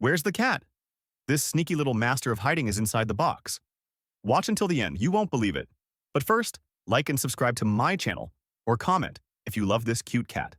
Where's the cat? This sneaky little master of hiding is inside the box. Watch until the end, you won't believe it. But first, like and subscribe to my channel, or comment if you love this cute cat.